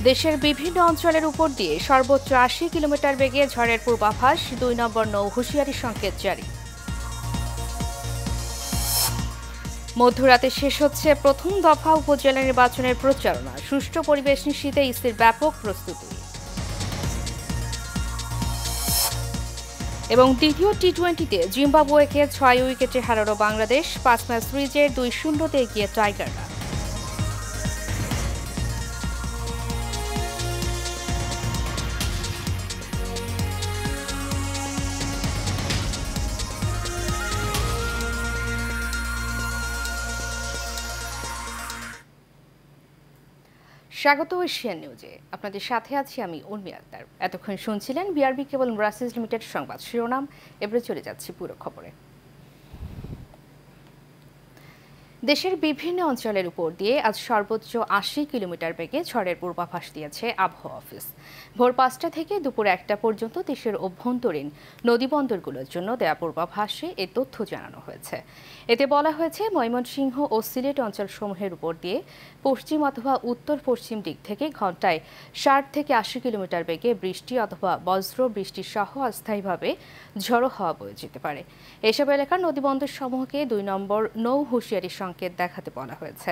দেশের বিভিন্ন অঞ্চলের উপর দিয়ে সর্বোচ্চ ৮০ কিলোমিটার বেগে ঝড়ের পূর্বাভাস, ২ নম্বর নৌ হুঁশিয়ারি সংকেত জারি। মধ্যরাতে শেষ হচ্ছে প্রথম দফা উপজেলা নির্বাচনের প্রচারণা, সুষ্ঠু পরিবেশ নিশ্চিতে ইসির ব্যাপক প্রস্তুতি। এবং দ্বিতীয় টি-20তে জিম্বাবুয়েকে ৬ উইকেটে হারালো বাংলাদেশ, ৫ ম্যাচ সিরিজের ২-০তে এগিয়ে টাইগাররা। স্বাগত এশিয়ান নিউজে, আপনাদের সাথে আছি আমি উর্মি আক্তার। এতক্ষণ শুনছিলেন বিআরবি কেবল ব্রাসেলস লিমিটেড সংবাদ শিরোনাম। এবারে চলে যাচ্ছি পুরো খবরে। দেশের বিভিন্ন অঞ্চলের উপর দিয়ে আজ সর্বোচ্চ ৮০ কিলোমিটার বেগে ঝড়ের পূর্বাভাস দিয়েছে আবহাওয়া অফিস। ভোর ৫টা থেকে দুপুর ১টা পর্যন্ত দেশের অভ্যন্তরীণ নদীবন্দরগুলোর জন্য দেয়া পূর্বাভাসে এ তথ্য জানানো হয়েছে। এতে বলা হয়েছে, ময়মনসিংহ ও সিলেট অঞ্চলসমূহের উপর দিয়ে পশ্চিম অথবা উত্তর পশ্চিম দিক থেকে ঘন্টায় ৬০ থেকে ৮০ কিলোমিটার বেগে বৃষ্টি অথবা বজ্র বৃষ্টি সহ অস্থায়ীভাবে ঝড়ো হাওয়া বয়ে যেতে পারে। এসব এলাকার নদীবন্দর সমূহকে ২ নম্বর নৌ হুঁশিয়ারি সংকেত দেখাতে বলা হয়েছে।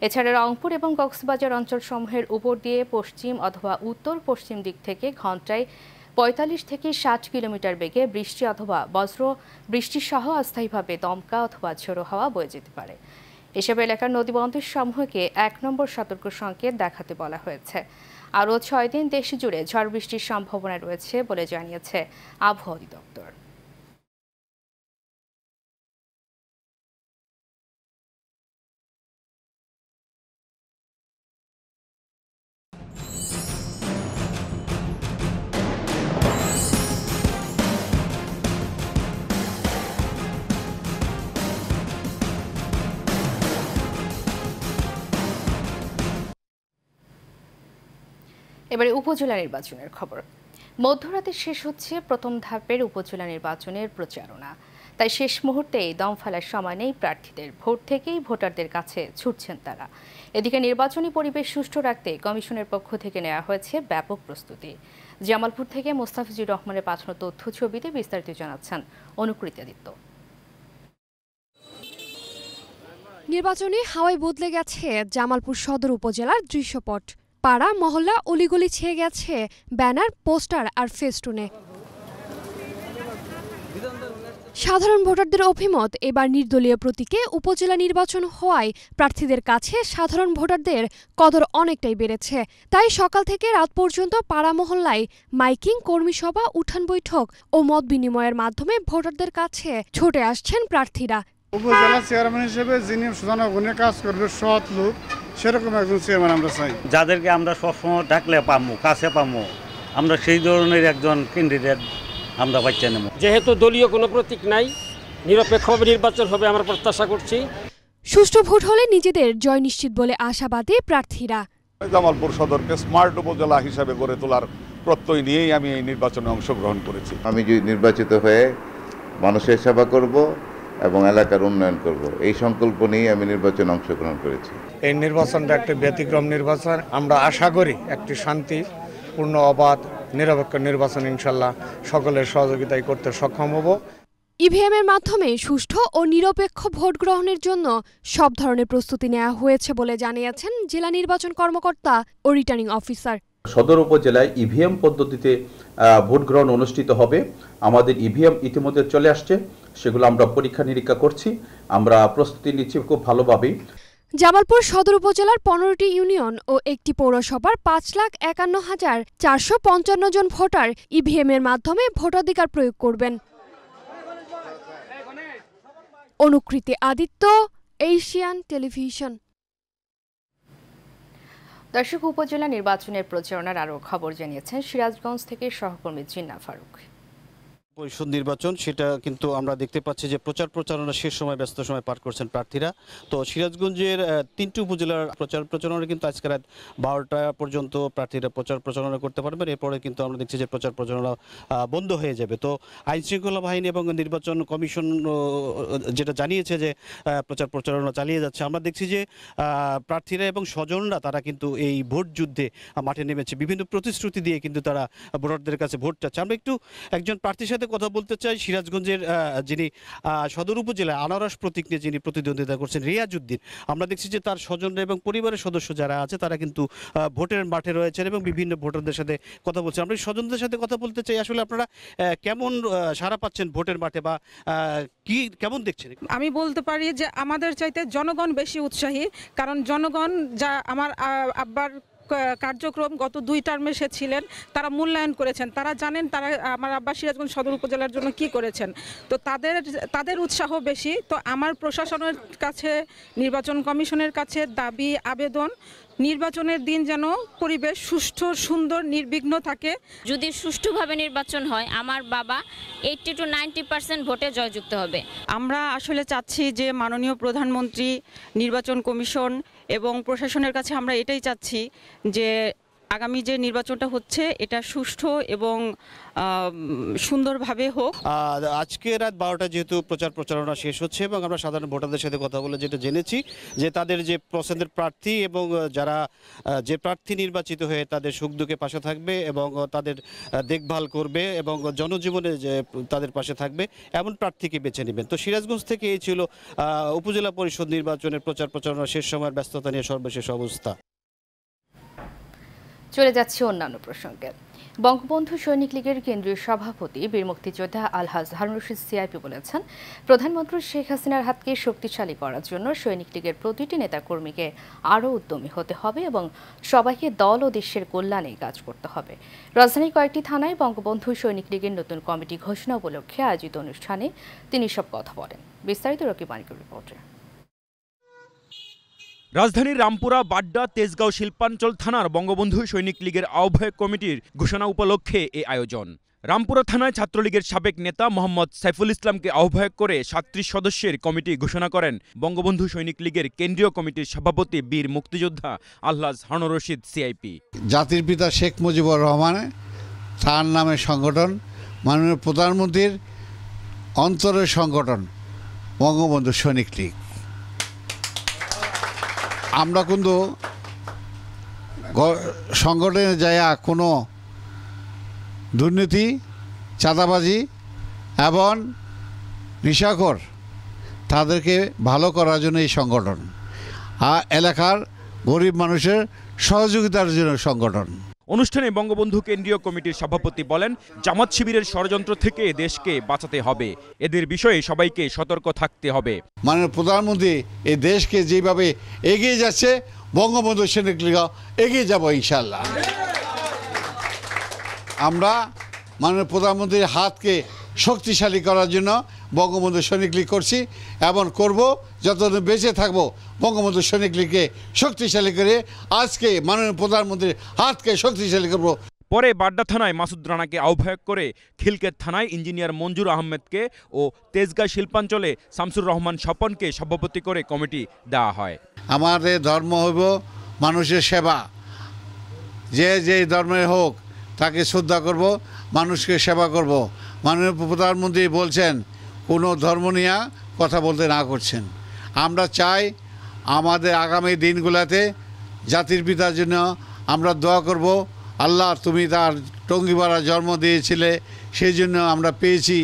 এছাড়া রংপুর এবং কক্সবাজার অঞ্চলসমূহের উপর দিয়ে পশ্চিম অথবা উত্তর পশ্চিম দিক থেকে ঘন্টায় ৪৫ থেকে ৬০ কিলোমিটার বেগে বৃষ্টি অথবা বজ্র বৃষ্টি সহ অস্থায়ীভাবে দমকা অথবা ঝোড়ো হাওয়া বয়ে যেতে পারে। এসব এলাকার নদীবন্দর সমূহকে ১ নম্বর সতর্ক সংকেত দেখাতে বলা হয়েছে। আরও ৬ দিন দেশ জুড়ে ঝড় বৃষ্টির সম্ভাবনা রয়েছে বলে জানিয়েছে আবহাওয়া অধিদপ্তর। এবারে উপজেলা নির্বাচনের খবর। মধ্যরাতে শেষ হচ্ছে প্রথম ধাপের উপজেলা নির্বাচনের প্রচারণা, তাই শেষ মুহূর্তে দম ফেলার সময় নেই প্রার্থীদের। ভোট থেকেই ভোটারদের কাছে ছুটছেন তারা। এদিকে নির্বাচনী পরিবেশ সুষ্ঠু রাখতে কমিশনের পক্ষ থেকে নেওয়া হয়েছে ব্যাপক প্রস্তুতি। জামালপুর থেকে মোস্তাফিজুর রহমানের পাঠানো তথ্য ছবিতে বিস্তারিত জানাচ্ছেন অনুকৃতাদিত্য। নির্বাচনী হাওয়ায় বদলে গেছে জামালপুর সদর উপজেলার দৃশ্যপট। পাড়া মহল্লা অলিগলি ছেয়ে গেছে ব্যানার, পোস্টার আর ফেস্টুনে। সাধারণ ভোটারদের অভিমত, এবার নির্দলীয় প্রতীকে উপজেলা নির্বাচন হওয়ায় প্রার্থীদের কাছে সাধারণ ভোটারদের কদর অনেকটাই বেড়েছে। তাই সকাল থেকে রাত পর্যন্ত পাড়া মহল্লায় মাইকিং, কর্মী সভা, উঠান বৈঠক ও মত বিনিময়ের মাধ্যমে ভোটারদের কাছে ছুটে আসছেন প্রার্থীরা। উপজেলা চেয়ারম্যান হিসেবে যিনি জনগণের কাজ করবে, সৎ লোক, সেরকম একজন চেয়ারম্যান আমরা চাই। যাদেরকে আমরা সবসময় ডাকলে পামো, কাছে পামো, আমরা সেই ধরনের একজন ক্যান্ডিডেট আমরা বাচ্চা নেব। যেহেতু দলীয় কোনো প্রতীক নাই, নিরপেক্ষ নির্বাচন হবে আমরা প্রত্যাশা করছি। সুষ্ঠু ভোট হলে নিজেদের জয় নিশ্চিত বলে আশাবাদী প্রার্থীরা। জামালপুর সদরকে স্মার্ট উপজেলা হিসাবে গড়ে তোলার প্রত্যয় নিয়েই আমি এই নির্বাচনে অংশগ্রহণ করেছি। আমি যদি নির্বাচিত হয়ে মানুষের সেবা করব এবং এলাকার উন্নয়ন করব, এই সংকল্প নিয়ে আমি নির্বাচনে অংশগ্রহণ করেছি। এই নির্বাচনটা একটি ব্যতিক্রম নির্বাচন। আমরা আশা করি একটি শান্তিপূর্ণ, অবাধ, নিরপেক্ষ নির্বাচন ইনশাল্লাহ সকলের সহযোগিতায় করতে সক্ষম হব। ইভিএমের মাধ্যমে সুষ্ঠু ও নিরপেক্ষ ভোট গ্রহণের জন্য সব ধরনের প্রস্তুতি নেওয়া হয়েছে বলে জানিয়েছেন জেলা নির্বাচন কর্মকর্তা ও রিটার্নিং অফিসার। সদর উপজেলায় ইভিএম পদ্ধতিতে ভোট গ্রহণ অনুষ্ঠিত হবে। আমাদের ইভিএম ইতিমধ্যে চলে আসছে, সেগুলো আমরা পরীক্ষা নিরীক্ষা করছি, আমরা প্রস্তুতি নিচ্ছি খুব ভালোভাবেই। জামালপুর সদর উপজেলার 15টি ইউনিয়ন ও একটি পৌরসভার ৫,৫১,৪৫৫ জন ভোটার ইভিএম এর মাধ্যমে ভোটাধিকার প্রয়োগ করবেন। অনুকৃতি আদিত্য, এশিয়ান টেলিভিশন। দর্শক, উপজেলা নির্বাচনের প্রচারণার আরও খবর জানিয়েছেন সিরাজগঞ্জ থেকে সহকর্মী জিন্না ফারুক। পরিষদ নির্বাচন সেটা কিন্তু আমরা দেখতে পাচ্ছি যে প্রচার প্রচারণা শেষ সময় ব্যস্ত সময় পার করছেন প্রার্থীরা। তো সিরাজগঞ্জের 3টি উপজেলার প্রচার প্রচারণা কিন্তু আজকে রাত 12টা পর্যন্ত প্রার্থীরা প্রচার প্রচারণা করতে পারবেন। এরপরে কিন্তু আমরা দেখছি যে প্রচার প্রচারণা বন্ধ হয়ে যাবে। তো আইনশৃঙ্খলা বাহিনী এবং নির্বাচন কমিশন যেটা জানিয়েছে যে প্রচার প্রচারণা চালিয়ে যাচ্ছে। আমরা দেখছি যে প্রার্থীরা এবং স্বজনরা তারা কিন্তু এই ভোট যুদ্ধে মাঠে নেমেছে, বিভিন্ন প্রতিশ্রুতি দিয়ে কিন্তু তারা ভোটারদের কাছে ভোট চাচ্ছে। আমরা একটু একজন প্রার্থীর সাথে কথা বলতে চাই, সিরাজগঞ্জের যিনি সদর উপজেলায় আনারস প্রতীক নিয়ে যিনি প্রতিদ্বন্দ্বিতা করছেন, রিয়াজউদ্দিন। আমরা দেখছি যে তার স্বজনরা এবং পরিবারের সদস্য যারা আছে তারা কিন্তু ভোটের মাঠে রয়েছেন এবং বিভিন্ন ভোটারদের সাথে কথা বলছেন। আমরা স্বজনদের সাথে কথা বলতে চাই, আসলে আপনারা কেমন সাড়া পাচ্ছেন ভোটের মাঠে বা কি কেমন দেখছেন? আমি বলতে পারি যে আমাদের চাইতে জনগণ বেশি উৎসাহী, কারণ জনগণ যা আমার আব্বার কার্যক্রম গত 2 টার্মে সে ছিলেন, তারা মূল্যায়ন করেছেন, তারা জানেন তারা আমার আব্বা সিরাজগঞ্জ সদর উপজেলার জন্য কি করেছেন। তো তাদের উৎসাহ বেশি। তো আমার প্রশাসনের কাছে, নির্বাচন কমিশনের কাছে দাবি আবেদন, নির্বাচনের দিন যেন পরিবেশ সুষ্ঠু, সুন্দর, নির্বিঘ্ন থাকে। যদি সুষ্ঠুভাবে নির্বাচন হয় আমার বাবা 80 to 90% ভোটে জয়যুক্ত হবে। আমরা আসলে চাচ্ছি যে মাননীয় প্রধানমন্ত্রী, নির্বাচন কমিশন এবং প্রশাসনের কাছে আমরা এটাই চাচ্ছি যে আগামী যে নির্বাচনটা হচ্ছে এটা সুষ্ঠু এবং সুন্দরভাবে হোক। আজকে রাত 12টা যেহেতু প্রচার প্রচারণা শেষ হচ্ছে এবং আমরা সাধারণ ভোটারদের সাথে কথা বলে যেটা জেনেছি যে তাদের যে পছন্দের প্রার্থী এবং যারা যে প্রার্থী নির্বাচিত হয়ে তাদের সুখ দুঃখে পাশে থাকবে এবং তাদের দেখভাল করবে এবং জনজীবনে যে তাদের পাশে থাকবে এমন প্রার্থীকে বেছে নেবেন। তো সিরাজগঞ্জ থেকে এই ছিল উপজেলা পরিষদ নির্বাচনের প্রচার প্রচারণা শেষ সময়ের ব্যস্ততা নিয়ে সর্বশেষ অবস্থা। চলে যাচ্ছে অন্যান্য প্রসঙ্গে। বঙ্গবন্ধু সৈনিক লীগের কেন্দ্রীয় সভাপতি বীর মুক্তিযোদ্ধা আলহাজ হারুন রশিদ সিআইপি বলেছেন, প্রধানমন্ত্রী শেখ হাসিনার হাতকে শক্তিশালী করার জন্য সৈনিক লীগের প্রতিটি নেতাকর্মীকে আরও উদ্যমী হতে হবে এবং সবাইকে দল ও দেশের কল্যাণে কাজ করতে হবে। রাজধানীর কয়েকটি থানায় বঙ্গবন্ধু সৈনিক লীগের নতুন কমিটি ঘোষণা উপলক্ষে আয়োজিত অনুষ্ঠানে তিনি সব কথা বলেন। বিস্তারিত রকিব মানিকের রিপোর্টে। রাজধানীর রামপুরা, বাড্ডা, তেজগাঁও শিল্পাঞ্চল থানার বঙ্গবন্ধু সৈনিক লীগের আহ্বায়ক কমিটির ঘোষণা উপলক্ষে এই আয়োজন। রামপুরা থানায় ছাত্রলীগের সাবেক নেতা মোহাম্মদ সাইফুল ইসলামকে আহ্বায়ক করে 37 সদস্যের কমিটি ঘোষণা করেন বঙ্গবন্ধু সৈনিক লীগের কেন্দ্রীয় কমিটির সভাপতি বীর মুক্তিযোদ্ধা আলহাজ হারুন রশিদ সিআইপি। জাতির পিতা শেখ মুজিবুর রহমান, তার নামে সংগঠন, মাননীয় প্রধানমন্ত্রীর অন্তরের সংগঠন বঙ্গবন্ধু সৈনিক লীগ। আমরা কিন্তু সংগঠনে যাইয়া কোনো দুর্নীতি, চাঁদাবাজি এবং নেশাখোর তাদেরকে ভালো করার জন্য এই সংগঠন, আর এলাকার গরিব মানুষের সহযোগিতার জন্য সংগঠন। অনুষ্ঠানে বঙ্গবন্ধু কেন্দ্রীয় কমিটির সভাপতি বলেন, জামাত শিবিরের ষড়যন্ত্র থেকে দেশকে বাঁচাতে হবে, এদের বিষয়ে সবাইকে সতর্ক থাকতে হবে। মাননীয় প্রধানমন্ত্রী এই দেশকে যেভাবে এগিয়ে যাচ্ছে, বঙ্গবন্ধু সৈনিক লীগ এগিয়ে যাব ইনশাল্লাহ। আমরা মাননীয় প্রধানমন্ত্রীর হাতকে শক্তিশালী করার জন্য বঙ্গবন্ধু সৈনিক লীগ করছি এবং করব, যতদিন বেঁচে থাকবো বঙ্গবন্ধু সৈনিক লীগকে শক্তিশালী করে আজকে মাননীয় প্রধানমন্ত্রীর হাতকে শক্তিশালী করব। পরে বাড্ডা থানায় মাসুদ রানাকে আহ্বায়ক করে, খিলকেত থানায় ইঞ্জিনিয়ার মঞ্জুর আহমেদকে ও তেজগাঁ শিল্পাঞ্চলে শামসুর রহমান স্বপনকে সভাপতি করে কমিটি দেওয়া হয়। আমাদের ধর্ম হইব মানুষের সেবা, যে যেই ধর্মের হোক তাকে শ্রদ্ধা করব, মানুষকে সেবা করব। মাননীয় প্রধানমন্ত্রী বলছেন কোনো ধর্ম নিয়ে কথা বলতে না করছেন। আমরা চাই আমাদের আগামী দিনগুলোতে জাতির পিতার জন্য আমরা দোয়া করব, আল্লাহ তুমি তার টঙ্গিপাড়া জন্ম দিয়েছিলে, সেই জন্য আমরা পেয়েছি।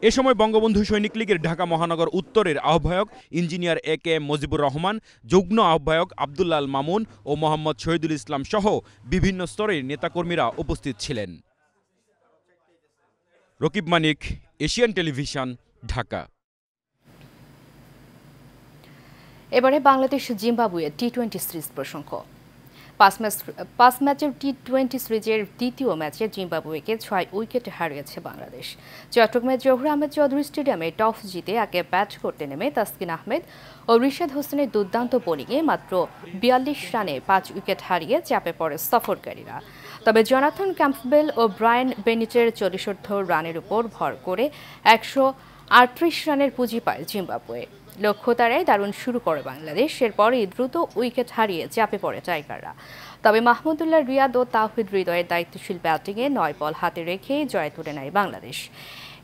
এ সময় বঙ্গবন্ধু সৈনিক লীগের ঢাকা মহানগর উত্তরের আহ্বায়ক ইঞ্জিনিয়ার AK মুজিবুর রহমান, যুগ্ম আহ্বায়ক আব্দুল্লাল মামুন ও মোহাম্মদ শহীদুল ইসলাম সহ বিভিন্ন স্তরের নেতাকর্মীরা উপস্থিত ছিলেন। রকিব মানিক, এশিয়ান টেলিভিশন, ঢাকা। এবারে বাংলাদেশ জিম্বাবুয়ে T20 সিরিজ প্রসঙ্গ। পাঁচ ম্যাচের টি-20 সিরিজের দ্বিতীয় ম্যাচে জিম্বাবুয়েকে 6 উইকেটে হারিয়েছে বাংলাদেশ। চট্টগ্রামের জহুর আহমেদ চৌধুরী স্টেডিয়ামে টস জিতে আগে ব্যাট করতে নেমে তাসকিন আহমেদ ও রিশাদ হোসেনের দুর্দান্ত বোলিংয়ে মাত্র 42 রানে 5 উইকেট হারিয়ে চাপে পড়ে সফরকারীরা। তবে জনাথন ক্যাম্পবেল ও ব্রায়ান বেনিটের 40 রানের উপর ভর করে 138 রানের পুঁজি পায় জিম্বাবুয়ে। লক্ষ্য তারাই দারুণ শুরু করে বাংলাদেশ, এরপরই দ্রুত উইকেট হারিয়ে চাপে পড়ে টাইগাররা। তবে মাহমুদুল্লাহ রিয়াদ ও তাওহিদ হৃদয়ের দায়িত্বশীল ব্যাটিংয়ে 9 বল হাতে রেখে জয় তুলে নেয় বাংলাদেশ।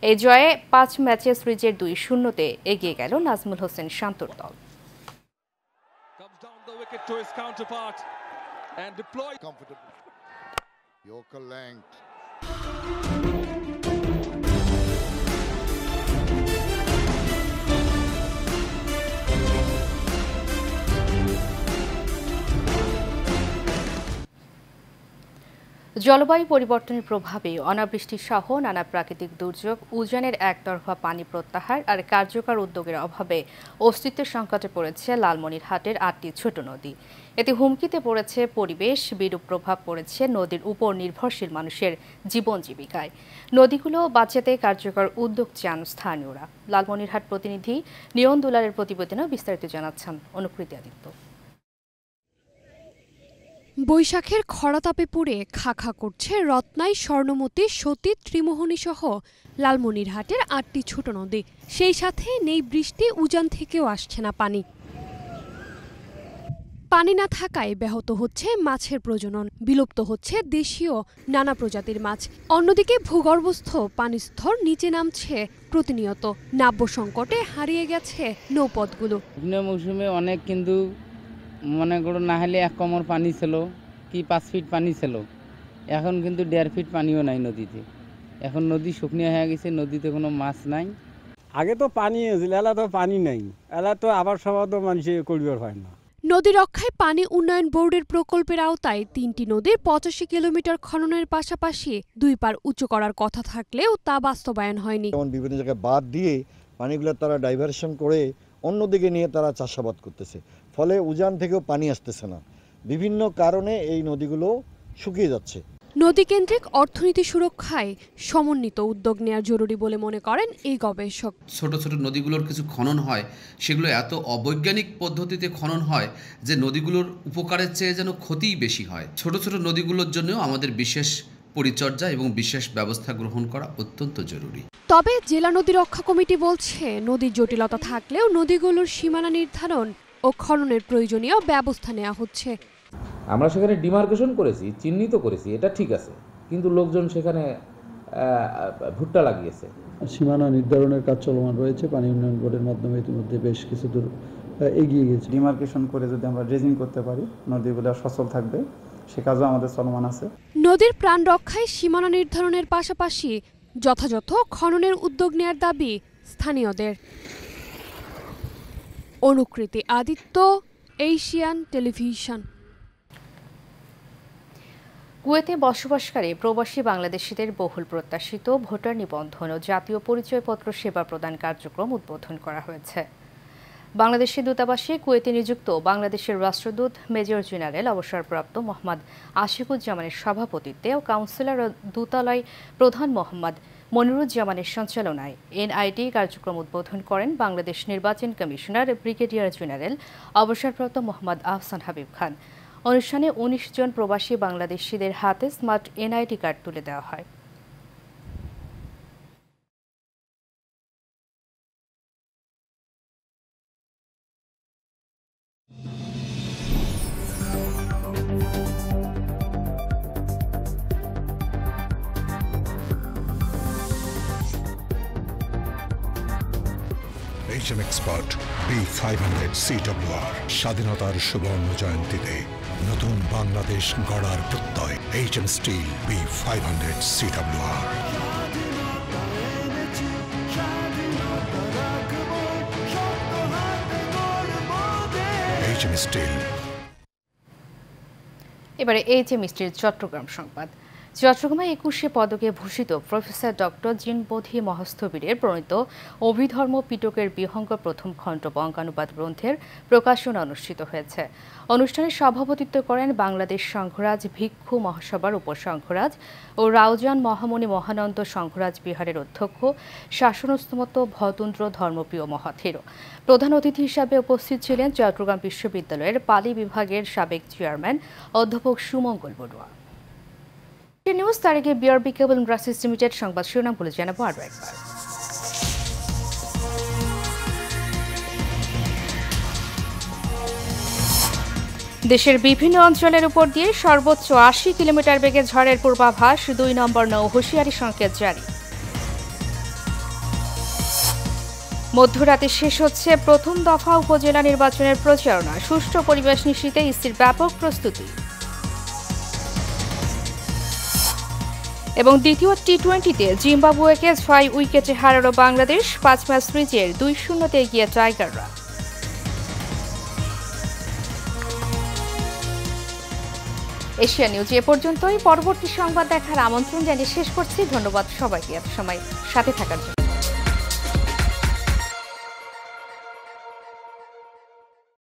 এই জয়ে 5 ম্যাচে সিরিজের 2-0-তে এগিয়ে গেল নাজমুল হোসেন শান্তর দল। জলবায়ু পরিবর্তনের প্রভাবে অনাবৃষ্টি সহ নানা প্রাকৃতিক দুর্যোগ, উজানের একতরফা পানি প্রত্যাহার আর কার্যকর উদ্যোগের অভাবে অস্তিত্বের সংকটে পড়েছে লালমনিরহাটের 8টি ছোট নদী। এতে হুমকিতে পড়েছে পরিবেশ, বিরূপ প্রভাব পড়েছে নদীর উপর নির্ভরশীল মানুষের জীবন জীবিকায়। নদীগুলো বাঁচাতে কার্যকর উদ্যোগ চান স্থানীয়রা। লালমনিরহাট প্রতিনিধি নিয়ন দুলারের প্রতিবেদনে বিস্তারিত জানাচ্ছেন অনুকৃতি আদিত্য। বৈশাখের খরাতাপে পুড়ে খাখা করছে রত্নাই, স্বর্ণমতী, সতী, ত্রিমোহনী সহ লালমনিরহাটের 8টি ছোট নদী। সেই সাথে নেই বৃষ্টি, উজান থেকেও আসছে না পানি। পানি না থাকায় ব্যাহত হচ্ছে মাছের প্রজনন, বিলুপ্ত হচ্ছে দেশীয় নানা প্রজাতির মাছ। অন্যদিকে ভূগর্ভস্থ পানির স্তর নিচে নামছে প্রতিনিয়ত। নাব্য সংকটে হারিয়ে গেছে নৌপথগুলো। মৌসুমে অনেক, কিন্তু মনে করো না হলে 1 কোমর পানি ছিল, কি 5 ফিট পানি ছিল, এখন কিন্তু 1.5 ফিট পানিও নাই নদীতে। এখন নদী শুকনো হয়ে গেছে, নদীতে কোনো মাছ নাই। আগে তো পানি হয়েছিল, এলা তো পানি নাই, এলা তো আবার সবাই তো মানুষ করিবার হয় না। নদী রক্ষায় পানি উন্নয়ন বোর্ডের প্রকল্পের আওতায় 3টি নদীর 85 কিলোমিটার খননের পাশাপাশি 2 পার উঁচু করার কথা থাকলেও তা বাস্তবায়ন হয়নি। যেমন বিভিন্ন জায়গায় বাঁধ দিয়ে পানিগুলো তারা ডাইভারশন করে অন্যদিকে নিয়ে তারা চাষাবাদ করতেছে, ফলে উজান থেকেও পানি আসতেছে না। বিভিন্ন কারণে এই নদীগুলো শুকিয়ে যাচ্ছে। নদীকেন্দ্রিক অর্থনীতি সুরক্ষায় সমন্বিত উদ্যোগ নেওয়া জরুরি বলে মনে করেন এই গবেষক। ছোট ছোট নদীগুলোর কিছু খনন হয়, সেগুলো এত অবৈজ্ঞানিক পদ্ধতিতে খনন হয় যে নদীগুলোর উপকারের চেয়ে যেন ক্ষতিই বেশি হয়। ছোট ছোট নদীগুলোর জন্যও আমাদের বিশেষ পরিচর্যা এবং বিশেষ ব্যবস্থা গ্রহণ করা অত্যন্ত জরুরি। তবে জেলা নদী রক্ষা কমিটি বলছে, নদীর জটিলতা থাকলেও নদীগুলোর সীমানা নির্ধারণ ও খননের প্রয়োজনীয় ব্যবস্থা নেওয়া হচ্ছে। আমরা সেখানে ডিমার্কেশন করেছি, চিহ্নিত করেছি, এটা ঠিক আছে, কিন্তু লোকজন সেখানে ভুট্টা লাগিয়েছে। সীমানা নির্ধারণের কাজ চলমান রয়েছে, পানি উন্নয়ন বোর্ডের মাধ্যমে ইতিমধ্যে বেশ কিছু দূর এগিয়ে গেছে। ডিমার্কেশন করে যদি আমরা ড্রেজিং করতে পারি, নদীগুলো সচল থাকবে, সে কাজও আমাদের চলমান আছে। নদীর প্রাণ রক্ষায় সীমানা নির্ধারণের পাশাপাশি যথাযথ খননের উদ্যোগ নেয়ার দাবি স্থানীয়দের। অনুকৃতি আদিত্য, এশিয়ান টেলিভিশন। কুয়েতে বসবাসকারী প্রবাসী বাংলাদেশিদের বহুল প্রত্যাশিত ভোটার নিবন্ধন ও জাতীয় পরিচয়পত্র সেবা প্রদান কার্যক্রম উদ্বোধন করা হয়েছে। বাংলাদেশি দূতাবাসে কুয়েতে নিযুক্ত বাংলাদেশের রাষ্ট্রদূত মেজর জেনারেল অবসরপ্রাপ্ত মোহাম্মদ আশিকুজ্জামানের সভাপতিত্বে ও কাউন্সিলর ও দূতালয় প্রধান মোহাম্মদ মনিরুজ্জামানের সঞ্চালনায় এনআইডি কার্যক্রম উদ্বোধন করেন বাংলাদেশ নির্বাচন কমিশনার ব্রিগেডিয়ার জেনারেল অবসরপ্রাপ্ত মোহাম্মদ আহসান হাবিব খান। অনুষ্ঠানে 19 জন প্রবাসী বাংলাদেশিদের হাতে স্মার্ট এনআইডি কার্ড তুলে দেওয়া হয়। HM Expert B500 CWR স্বাধীনতার সুবর্ণ জয়ন্তীতে নতুন বাংলাদেশ গড়ার প্রত্যয়। HM Steel B500 CWR। HM Steel। এবারে HM Steel চট্টগ্রাম সংবাদ। চট্টগ্রামে 21শে পদকে ভূষিত প্রফেসর ডক্টর জিনবোধি মহস্তবীরের প্রণীত অভিধর্ম পিটকের বিহঙ্গ প্রথম খণ্ড বঙ্গানুবাদ গ্রন্থের প্রকাশনা অনুষ্ঠিত হয়েছে। অনুষ্ঠানে সভাপতিত্ব করেন বাংলাদেশ সংঘরাজ ভিক্ষু মহাসভার উপসংঘরাজ ও রাউজান মহামণি মহানন্দ সংঘরাজ বিহারের অধ্যক্ষ শাসনস্তমত ভতন্দ্র ধর্মপ্রিয় মহাথের। প্রধান অতিথি হিসাবে উপস্থিত ছিলেন চট্টগ্রাম বিশ্ববিদ্যালয়ের পালি বিভাগের সাবেক চেয়ারম্যান অধ্যাপক সুমঙ্গল বড়ুয়া। নিউজ তার আগে বিআরবি কেবল ইন্ডাস্ট্রিজ লিমিটেড সংবাদ শিরোনাম বলে জানাবো আরও একবার। দেশের বিভিন্ন অঞ্চলের উপর দিয়ে সর্বোচ্চ ৮০ কিলোমিটার বেগে ঝড়ের পূর্বাভাস, ২ নম্বর নৌ হুঁশিয়ারি সংকেত জারি। মধ্যরাতে শেষ হচ্ছে প্রথম দফা উপজেলা নির্বাচনের প্রচারণা, সুষ্ঠু পরিবেশ নিশ্চিতে ইসির ব্যাপক প্রস্তুতি। এবং দ্বিতীয় টি-20তে জিম্বাবুয়েকে ৬ উইকেটে হারালো বাংলাদেশ, ৫ ম্যাচ সিরিজের ২-০তে এগিয়ে টাইগাররা। এশিয়া নিউজ এ পর্যন্তই। পরবর্তী সংবাদ দেখার আমন্ত্রণ জানিয়ে শেষ করছি। ধন্যবাদ সবাইকে এত সময় সাথে থাকার জন্য।